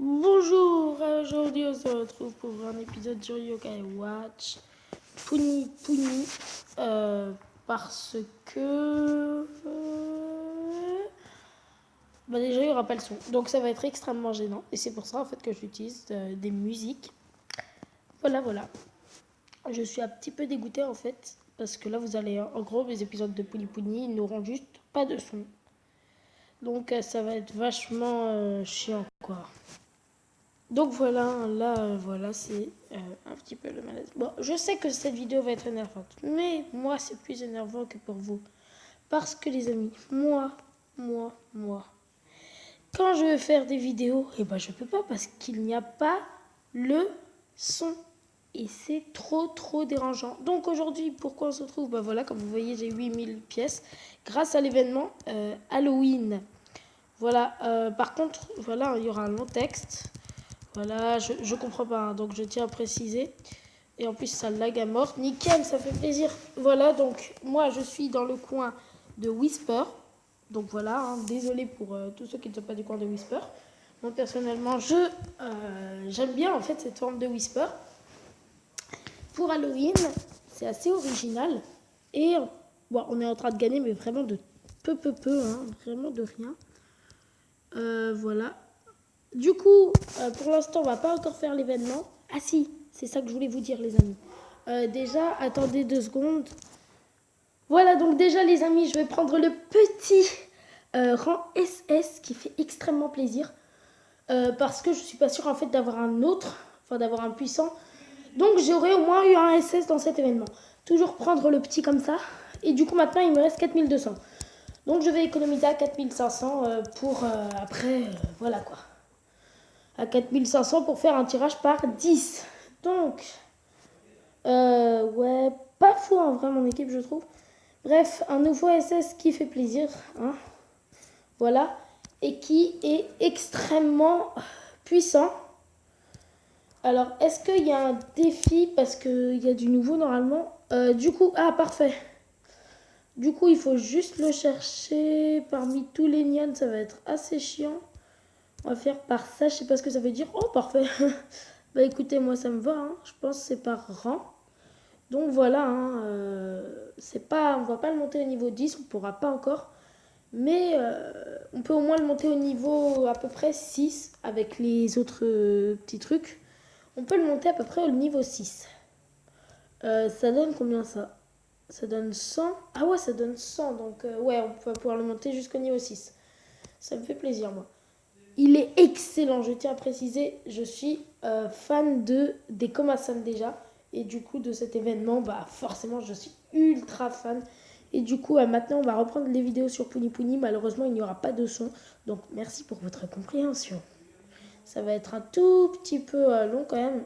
Bonjour, aujourd'hui on se retrouve pour un épisode sur Yokai Watch Puni Puni parce que déjà il n'y aura pas le son, donc ça va être extrêmement gênant et c'est pour ça en fait que j'utilise des musiques. Voilà. Je suis un petit peu dégoûtée en fait parce que là vous allez en gros mes épisodes de Puni Puni ils n'auront juste pas de son, donc ça va être vachement chiant quoi. Donc voilà, là, voilà, c'est un petit peu le malaise. Bon, je sais que cette vidéo va être énervante, mais moi, c'est plus énervant que pour vous. Parce que les amis, moi, quand je veux faire des vidéos, eh ben je peux pas parce qu'il n'y a pas le son. Et c'est trop dérangeant. Donc aujourd'hui, pourquoi on se retrouve? Bah voilà, comme vous voyez, j'ai 8000 pièces grâce à l'événement Halloween. Voilà, par contre, voilà, il y aura un long texte. Voilà, je comprends pas, hein, donc je tiens à préciser. Et en plus, ça lag à mort. Nickel, ça fait plaisir. Voilà, donc moi, je suis dans le coin de Whisper. Donc voilà, hein, désolé pour tous ceux qui ne sont pas du coin de Whisper. Moi, personnellement, j'aime bien en fait cette forme de Whisper. Pour Halloween, c'est assez original. Et bon, on est en train de gagner, mais vraiment de peu, hein, vraiment de rien. Voilà. Du coup, pour l'instant, on va pas encore faire l'événement. Ah si, c'est ça que je voulais vous dire, les amis. Déjà, attendez 2 secondes. Voilà, donc déjà, les amis, je vais prendre le petit rang SS qui fait extrêmement plaisir. Parce que je suis pas sûre, en fait, d'avoir un autre, enfin, d'avoir un puissant. Donc, j'aurais au moins eu un SS dans cet événement. Toujours prendre le petit comme ça. Et du coup, maintenant, il me reste 4200. Donc, je vais économiser à 4500 pour après, voilà quoi. À 4500 pour faire un tirage par 10. Donc, ouais, pas fou en vrai mon équipe, je trouve. Bref, un nouveau SS qui fait plaisir, hein, voilà, et qui est extrêmement puissant. Alors, est-ce qu'il y a un défi parce qu'il y a du nouveau normalement? Du coup, ah parfait. Du coup, il faut juste le chercher parmi tous les nians, ça va être assez chiant. On va faire par ça, je sais pas ce que ça veut dire. Oh, parfait. Bah écoutez, moi ça me va, hein. Je pense que c'est par rang. Donc voilà, hein, c'est pas, on va pas le monter au niveau 10, on pourra pas encore. Mais on peut au moins le monter au niveau à peu près 6 avec les autres petits trucs. On peut le monter à peu près au niveau 6. Ça donne combien ça? Ça donne 100. Ah ouais, ça donne 100. Donc ouais, on va pouvoir le monter jusqu'au niveau 6. Ça me fait plaisir, moi. Il est excellent, je tiens à préciser, je suis fan des Komasan déjà. Et du coup, de cet événement, bah forcément, je suis ultra fan. Et du coup, maintenant, on va reprendre les vidéos sur Puni Puni. Malheureusement, il n'y aura pas de son. Donc, merci pour votre compréhension. Ça va être un tout petit peu long quand même.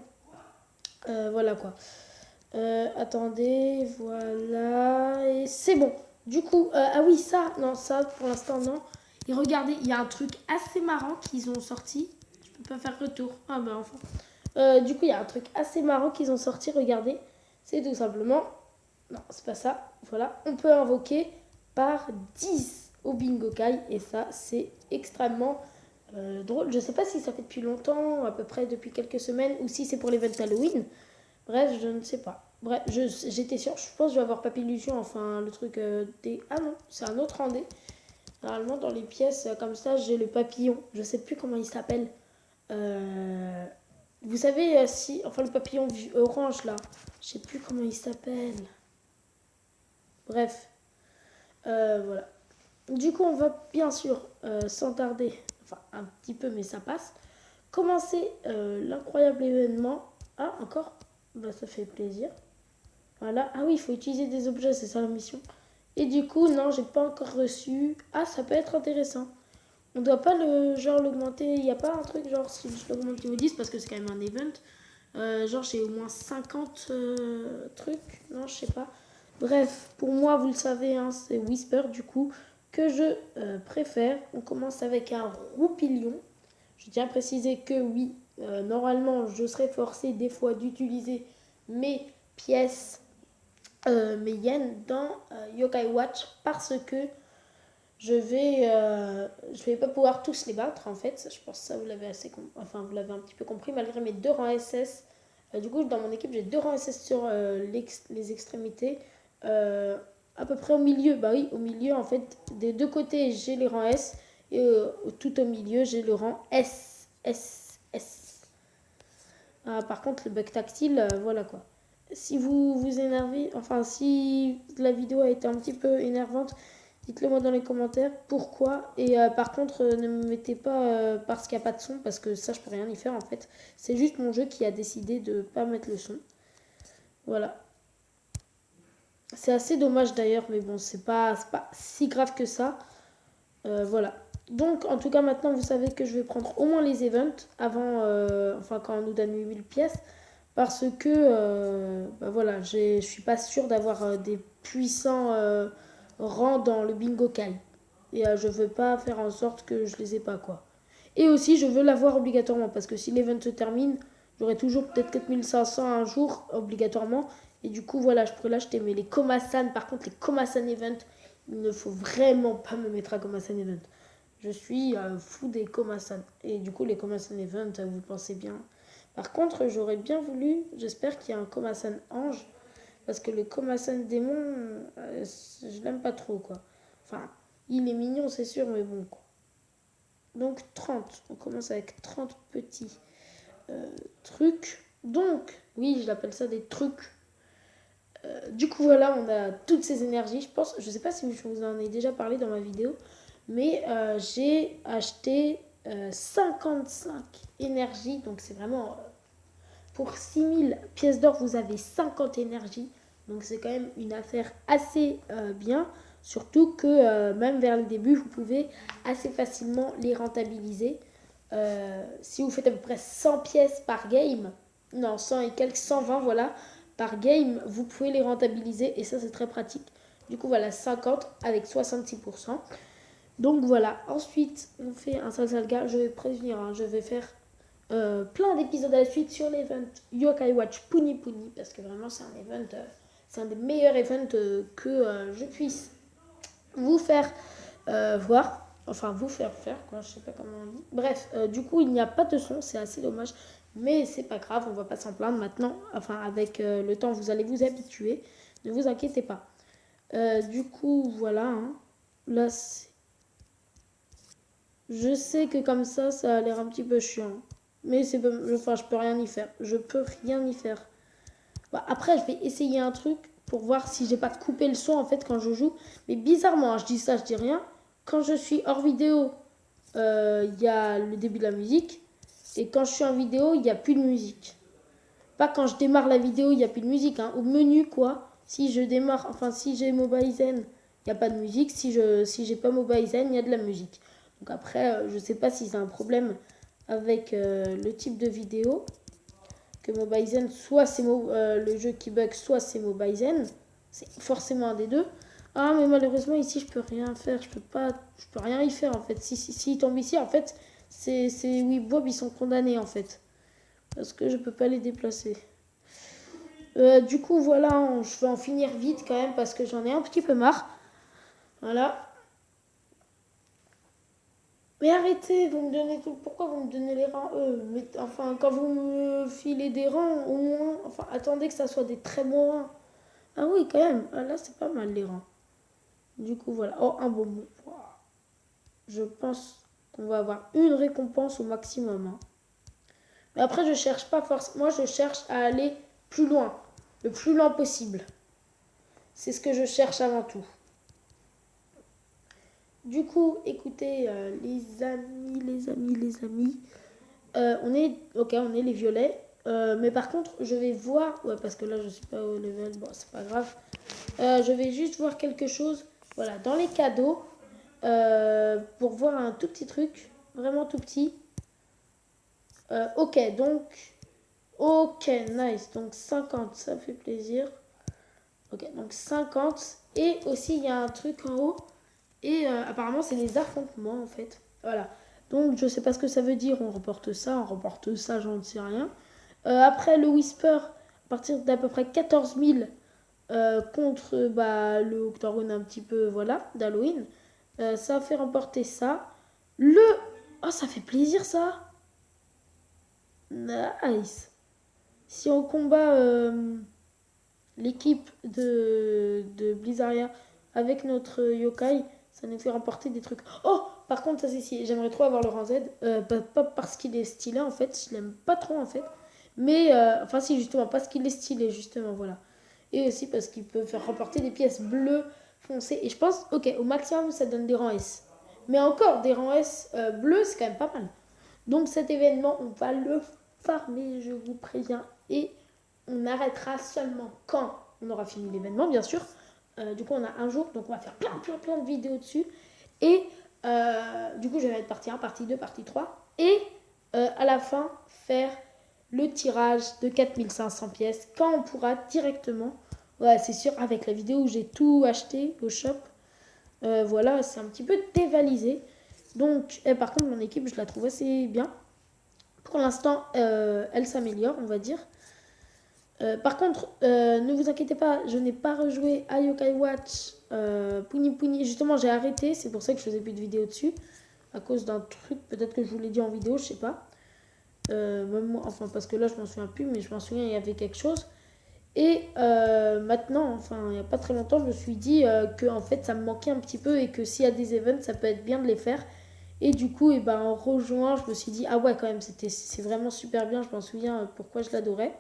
Voilà quoi. Attendez, voilà. Et c'est bon. Du coup, ah oui, ça, non, ça, pour l'instant, non. Et regardez, il y a un truc assez marrant qu'ils ont sorti. Je peux pas faire retour. Ah bah enfin. Du coup, il y a un truc assez marrant qu'ils ont sorti. Regardez, c'est tout simplement. Non, c'est pas ça. Voilà, on peut invoquer par 10 au Bingo Kai. Et ça, c'est extrêmement drôle. Je sais pas si ça fait depuis longtemps, à peu près depuis quelques semaines, ou si c'est pour l'event Halloween. Bref, je ne sais pas. Bref, j'étais sûre, je pense que je vais avoir Papillusion, enfin le truc des... Ah non, c'est un autre Andé. Normalement, dans les pièces comme ça, j'ai le papillon. Je sais plus comment il s'appelle. Vous savez, si... Enfin, le papillon orange, là. Je sais plus comment il s'appelle. Bref. Voilà. Du coup, on va bien sûr, sans tarder, enfin un petit peu, mais ça passe, commencer l'incroyable événement. Ah, encore? Bah, ça fait plaisir. Voilà. Ah oui, il faut utiliser des objets, c'est ça la mission. Et du coup, non, j'ai pas encore reçu. Ah, ça peut être intéressant. On doit pas l'augmenter. Il n'y a pas un truc genre si je l'augmente niveau 10 parce que c'est quand même un event. Genre j'ai au moins 50 trucs. Non, je sais pas. Bref, pour moi, vous le savez, hein, c'est Whisper du coup que je préfère. On commence avec un roupilion. Je tiens à préciser que oui, normalement, je serais forcée des fois d'utiliser mes pièces, mes yens dans Yokai Watch parce que je vais pas pouvoir tous les battre en fait. Je pense que ça vous l'avez enfin vous l'avez un petit peu compris malgré mes 2 rangs SS. Du coup dans mon équipe j'ai 2 rangs SS sur les extrémités. À peu près au milieu, bah oui au milieu en fait des deux côtés j'ai les rangs S et tout au milieu j'ai le rang S S S. Par contre le bug tactile voilà quoi. Si vous vous énervez, enfin si la vidéo a été un petit peu énervante, dites-le moi dans les commentaires pourquoi. Et par contre, ne me mettez pas parce qu'il n'y a pas de son, parce que ça, je peux rien y faire en fait. C'est juste mon jeu qui a décidé de ne pas mettre le son. Voilà. C'est assez dommage d'ailleurs, mais bon, c'est pas si grave que ça. Voilà. Donc, en tout cas, maintenant, vous savez que je vais prendre au moins les events avant, enfin, quand on nous donne 8000 pièces. Parce que, bah voilà, je suis pas sûre d'avoir des puissants rangs dans le bingo kai. Et je veux pas faire en sorte que je les ai pas, quoi. Et aussi, je veux l'avoir obligatoirement. Parce que si l'event se termine, j'aurai toujours peut-être 4500 un jour, obligatoirement. Et du coup, voilà, je pourrais l'acheter. Mais les Komasan, par contre, les Komasan event, il ne faut vraiment pas me mettre à Komasan event. Je suis fou des Komasan. Et du coup, les Komasan event, vous pensez bien. Par contre, j'aurais bien voulu, j'espère qu'il y a un Komasan ange. Parce que le Komasan démon, je l'aime pas trop, quoi. Enfin, il est mignon, c'est sûr, mais bon, quoi. Donc 30, on commence avec 30 petits trucs. Donc, oui, je l'appelle ça des trucs. Du coup, voilà, on a toutes ces énergies. Je pense, je sais pas si je vous en ai déjà parlé dans ma vidéo, mais j'ai acheté 55 énergies. Donc, c'est vraiment pour 6000 pièces d'or, vous avez 50 énergies. Donc, c'est quand même une affaire assez bien. Surtout que même vers le début, vous pouvez assez facilement les rentabiliser. Si vous faites à peu près 100 pièces par game, non, 100 et quelques, 120, voilà, par game, vous pouvez les rentabiliser et ça, c'est très pratique. Du coup, voilà, 50 avec 66%. Donc voilà, ensuite, on fait un salsalga. Je vais prévenir, hein, je vais faire plein d'épisodes à la suite sur l'event Yokai Watch Puni Puni parce que vraiment, c'est un event, c'est un des meilleurs events que je puisse vous faire voir, enfin vous faire faire, quoi, je sais pas comment on dit. Bref, du coup, il n'y a pas de son, c'est assez dommage, mais c'est pas grave, on va pas s'en plaindre maintenant. Enfin, avec le temps, vous allez vous habituer, ne vous inquiétez pas. Du coup, voilà, hein. Là, je sais que comme ça a l'air un petit peu chiant, mais c'est, enfin, je peux rien y faire, je peux rien y faire. Bah, après, je vais essayer un truc pour voir si j'ai pas coupé le son en fait quand je joue. Mais bizarrement, hein, je dis ça, je dis rien. Quand je suis hors vidéo, il y a le début de la musique. Et quand je suis en vidéo, il n'y a plus de musique. Pas quand je démarre la vidéo, il n'y a plus de musique. Hein. Au menu, quoi. Si je démarre, enfin, si j'ai Mobile Zen, il n'y a pas de musique. Si j'ai pas Mobile Zen, il y a de la musique. Donc après, je sais pas si c'est un problème avec le type de vidéo que Mobile Zen, soit c'est le jeu qui bug, soit c'est Mobile Zen. C'est forcément un des deux. Ah, mais malheureusement, ici, je peux rien faire. Je peux rien y faire, en fait. Si il tombe ici, en fait, oui, Bob, ils sont condamnés, en fait. Parce que je peux pas les déplacer. Du coup, voilà, je vais en finir vite, quand même, parce que j'en ai un petit peu marre. Voilà. Mais arrêtez, vous me donnez tout. Pourquoi vous me donnez les rangs mais, enfin, quand vous me filez des rangs, au moins. Enfin, attendez que ça soit des très bons rangs. Ah oui, quand même. Ah, là, c'est pas mal les rangs. Du coup, voilà. Oh, un bonbon. Je pense qu'on va avoir une récompense au maximum. Hein. Mais après, je cherche pas forcément. Moi, je cherche à aller plus loin. Le plus loin possible. C'est ce que je cherche avant tout. Du coup, écoutez, les amis. On est les violets. Mais par contre, je vais voir. Ouais, parce que là, je suis pas au level. Bon, c'est pas grave. Je vais juste voir quelque chose. Voilà, dans les cadeaux. Pour voir un tout petit truc. Vraiment tout petit. Ok, donc. Ok, nice. Donc 50, ça fait plaisir. Ok, donc 50. Et aussi, il y a un truc en haut. Et apparemment, c'est les affrontements, en fait. Voilà. Donc, je sais pas ce que ça veut dire. On reporte ça, j'en sais rien. Après, le Whisper, à partir d'à peu près 14 000 contre le octogone un petit peu, voilà, d'Halloween. Ça fait remporter ça. Le... Oh, ça fait plaisir, ça. Nice. Si on combat l'équipe de Blizzaria avec notre yokai, ça nous fait remporter des trucs. Oh, par contre, ça c'est si. J'aimerais trop avoir le rang Z. Pas parce qu'il est stylé, en fait. Je l'aime pas trop, en fait. Mais, enfin, si, justement, parce qu'il est stylé, justement, voilà. Et aussi parce qu'il peut faire remporter des pièces bleues foncées. Et je pense, ok, au maximum, ça donne des rangs S. Mais encore, des rangs S bleus, c'est quand même pas mal. Donc cet événement, on va le farmer, je vous préviens. Et on arrêtera seulement quand on aura fini l'événement, bien sûr. Du coup, on a un jour, donc on va faire plein de vidéos dessus. Et du coup, je vais mettre partie 1, partie 2, partie 3. Et à la fin, faire le tirage de 4500 pièces quand on pourra directement. Ouais, c'est sûr, avec la vidéo où j'ai tout acheté au shop. Voilà, c'est un petit peu dévalisé. Donc, par contre, mon équipe, je la trouve assez bien. Pour l'instant, elle s'améliore, on va dire. Par contre, ne vous inquiétez pas, je n'ai pas rejoué à Yokai Watch Puni Puni. Justement, j'ai arrêté, c'est pour ça que je faisais plus de vidéos dessus. À cause d'un truc, peut-être que je vous l'ai dit en vidéo, je sais pas. Même moi, enfin, parce que là, je m'en souviens plus, mais je m'en souviens, il y avait quelque chose. Et maintenant, enfin, il n'y a pas très longtemps, je me suis dit que en fait, ça me manquait un petit peu et que s'il y a des events, ça peut être bien de les faire. Et du coup, et ben, en rejoint, je me suis dit, ah ouais, quand même, c'est vraiment super bien, je m'en souviens pourquoi je l'adorais.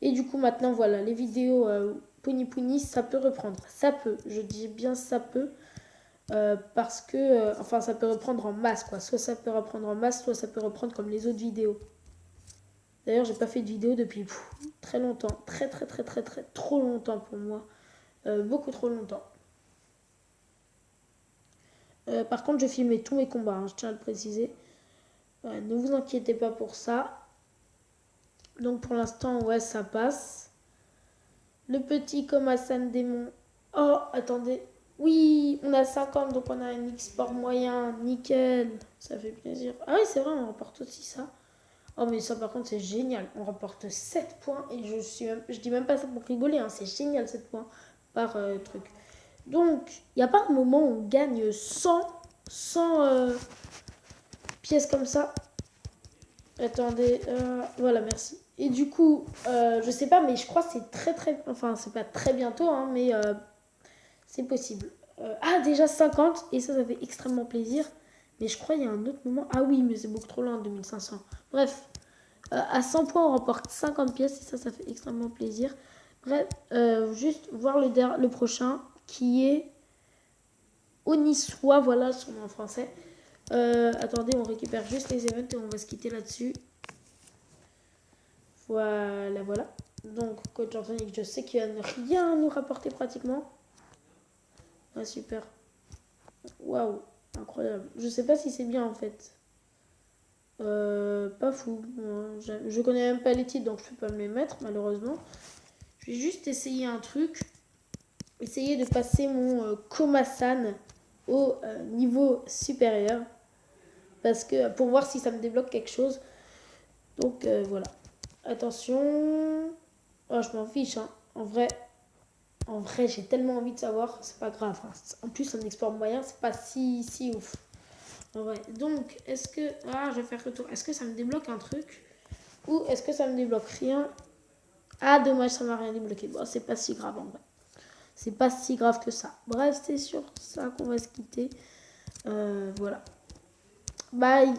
Et du coup, maintenant, voilà, les vidéos Pony Pony, ça peut reprendre. Ça peut, je dis bien ça peut. Parce que, enfin, ça peut reprendre en masse, quoi. Soit ça peut reprendre en masse, soit ça peut reprendre comme les autres vidéos. D'ailleurs, j'ai pas fait de vidéo depuis très longtemps. Très, trop longtemps pour moi. Beaucoup trop longtemps. Par contre, je filmais tous mes combats, hein, je tiens à le préciser. Ne vous inquiétez pas pour ça. Donc pour l'instant, ouais, ça passe. Le petit Komasan démon. Oh, attendez. Oui, on a 50, donc on a un export moyen. Nickel. Ça fait plaisir. Ah oui, c'est vrai, on remporte aussi ça. Oh, mais ça, par contre, c'est génial. On remporte 7 points. Et je dis même pas ça pour rigoler. Hein, c'est génial, 7 points par truc. Donc, il n'y a pas un moment où on gagne 100 pièces comme ça. Attendez, voilà, merci. Et du coup, je sais pas, mais je crois que c'est enfin, c'est pas très bientôt, hein, mais c'est possible. Ah, déjà 50, et ça fait extrêmement plaisir. Mais je crois qu'il y a un autre moment. Ah oui, mais c'est beaucoup trop loin, 2500. Bref, à 100 points, on remporte 50 pièces, et ça fait extrêmement plaisir. Bref, juste voir le prochain, qui est Oniswa, voilà son nom en français. Attendez, on récupère juste les events et on va se quitter là-dessus. Voilà. Donc, coach Anthony, je sais qu'il va ne rien nous rapporter pratiquement. Ah, super. Waouh, incroyable. Je sais pas si c'est bien en fait. Pas fou. Je connais même pas les titres, donc je peux pas me les mettre, malheureusement. Je vais juste essayer un truc. Essayer de passer mon Komasan au niveau supérieur. Parce que pour voir si ça me débloque quelque chose. Donc voilà. Attention. Oh, je m'en fiche. Hein. En vrai, j'ai tellement envie de savoir. C'est pas grave. Hein. En plus, un export moyen, c'est pas si ouf. En vrai. Donc, est-ce que... Ah, je vais faire retour. Est-ce que ça me débloque un truc? Ou est-ce que ça me débloque rien? Ah, dommage, ça m'a rien débloqué. Bon, c'est pas si grave en vrai. C'est pas si grave que ça. Bref, c'est sur ça qu'on va se quitter. Voilà. Bye.